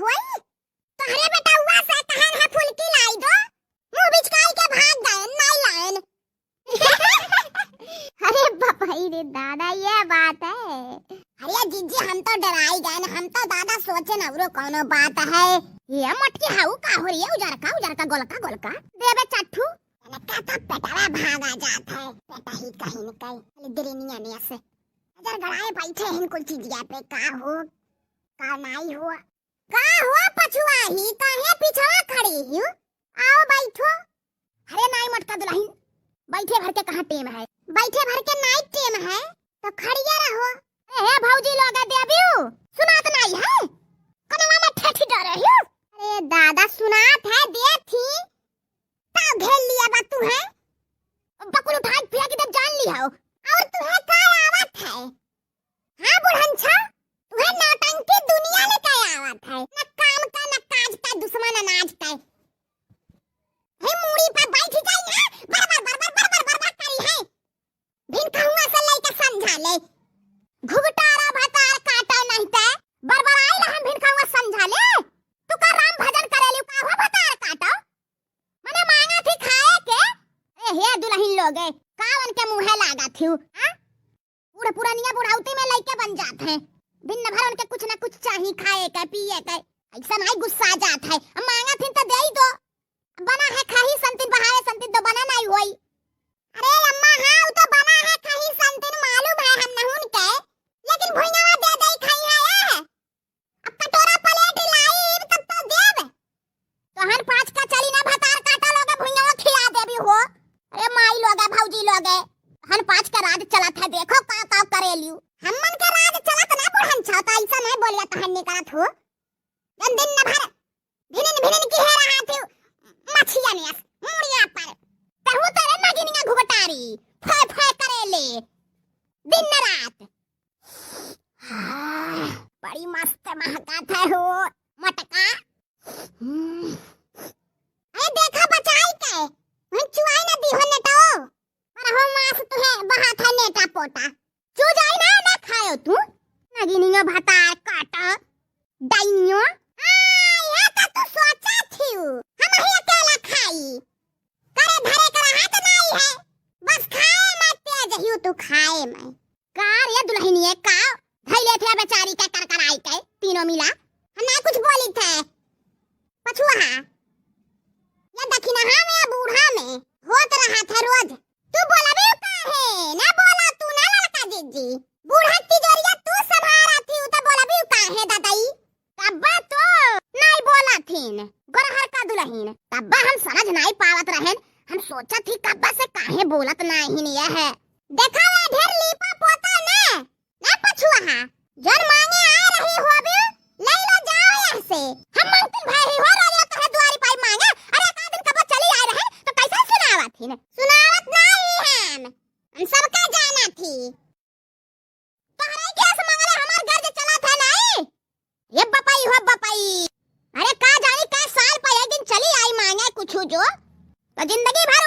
होई तोहरे बेटा हुआ से कहन है फुलकी लाई दो मुंह बिचकाई के भाग गए नहीं लाइन। अरे बपाई रे दादा ये बात है। अरे जीजी हम तो डराई गए ना, हम तो दादा सोचे ना वो कोनो बात है। ये मटकी हाउ का हो रही है उजर का गोलका देबे चट्ठू नक्का तो पेटवा भागा जाता है। पेटा ही कहीं न कहीं दिरिनिया ने ऐसे अजर गड़ाए बैठे हैं कुछ चीजिया पे का हो का नहीं हुआ का हुआ पछुआ ही काहे पिछवा खड़ी हूं आओ बैठो। अरे नाई मटका दुल्हन बैठे भर के कहां टेम है, बैठे भर के नाइट टेम है तो खड़िया रहो। ए भौजी लोग देबियो सुनात नहीं है कनवा में ठठी डरे हो। अरे दादा सुनात है देखी ता घेर लिया बा तू है बकुल उठा फिर के तब जान लिया और तू है का आवत है। हां बुढ़नछा तू है नौटंकी दुनिया में का आवत है न काम का न काज का दुश्मन अनाज का है मूड़ी पे बैठ जाई ना बर करी है बिन कहूं से लेके समझा ले घुघटारा भतार काटा नहीं ते बरबराई ला हम बिन कहूं समझा ले तू का राम भजन करेली का हो भतार काटा मने मांगा थी खाए के। ए हे दुल्हन लोगे कावन के मुंह लागा थी हां पूरा पुरानिया बुढ़ाउती में लइके बन जात है दिन भर उनके कुछ ना कुछ चाहिए खाए के पिए के ऐसा नहीं गुस्सा आ जात है। अब मांगा थी तो दे ही दो बना है खाही संतिन बहावे संतिन तो बना नहीं होई। अरे अम्मा हां वो तो बना है खाही संतिन मालूम है हम नहुन के लेकिन भुइयावा दे दे खाई है अब कटोरा प्लेट लाई तब तो देब तोहर पांच का चली ना भतार काटा लोगे भुइयावा खिला देबी हो। अरे माई लोगे भौजी लोगे हन पांच का राज चलत है देखो का करेलियो हमन का राज चलत ना बुढ़न छाता ऐसा नहीं बोलिया कहन निकलत हो दिन न भर भिनन की है रहा थे मछिया ने मुड़िया पर तहु तेरे नगिनिया घुघटारी फय करेले दिन न रात। बड़ी मस्त महकत है हो मटका। अरे देखा बचाई के वहीं चुआई ना दी हो नेटो पर हो मास तुहे बहा था नेटा पोटा चू जाई ना खायो तू नगिनिया भतार काटा डाइनियो ये तो तू सोचा थी हम ही अकेला खाई करे धरे कर हाथ नहीं है बस खाए मत तेज ही तू खाए मैं कार ये दुल्हनिए का धैले थे बेचारी का कर आई के तीनों मिला हम ना कुछ बोली थे पछुआ ये दखिना में बूढ़ा में होत रहा था रोज तू बोला भी काहे ना बोला तू ना लड़का जीजी बूढ़ा तिजोरिया तू संभारा थी तो बोला भी काहे दादाई तब्बा तो नहीं बोला थीन गोरहर का दुल्हन तब्बा हम समझ नहीं पावत रहन हम सोचा थी कब्बा से काहे बोलत नहीं ये है देखा वे ढेर लीपा पोता ना पछुआ जन मांगे आ रही हो भी ले लो जाओ यहाँ से हम मांगते भाई हो रहे कहे द्वारी पाई मांगे अरे का दिन कब चली आ रहे तो कैसे सुनावत थी सुनावत नहीं हम सबका जाना थी तोहरे केस मंगले हमार घर से चला था नहीं ये बपाई हो बपाई। अरे का जानी का साल पर एक दिन चली आई मांगे कुछ जो तो जिंदगी भर